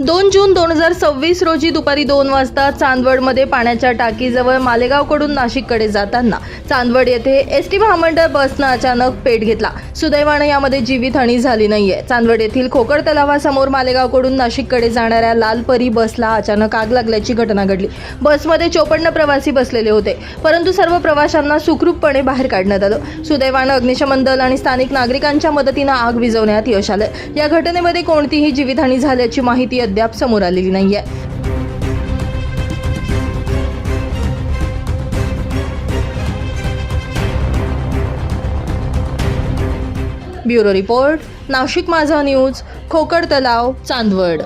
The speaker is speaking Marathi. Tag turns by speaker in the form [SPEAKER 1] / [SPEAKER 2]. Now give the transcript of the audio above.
[SPEAKER 1] 2 जून 2026 रोजी दुपारी 2 वाजता चांदवडमध्ये पाण्याच्या टाकीजवळ मालेगावकडून नाशिककडे जाताना चांदवड येथे एसटी महामंडळ बसनं अचानक पेट घेतला। सुदैवाने यामध्ये जीवितहानी झाली नाहीये। चांदवड येथील खोकड तलावासमोर मालेगावकडून नाशिककडे जाणाऱ्या लालपरी बसला अचानक आग लागल्याची घटना घडली। बसमध्ये 54 प्रवासी बसलेले होते, परंतु सर्व प्रवाशांना सुखरूपपणे बाहेर काढण्यात आलं। सुदैवाने अग्निशमन दल आणि स्थानिक नागरिकांच्या मदतीने आग विझवण्यात यश आलं। या घटनेमध्ये कोणतीही जीवितहानी झाल्याची माहिती अद्याप समोर आलेली नाहीये। ब्युरो रिपोर्ट, नाशिक माझा न्यूज, खोकड तलाव, चांदवड।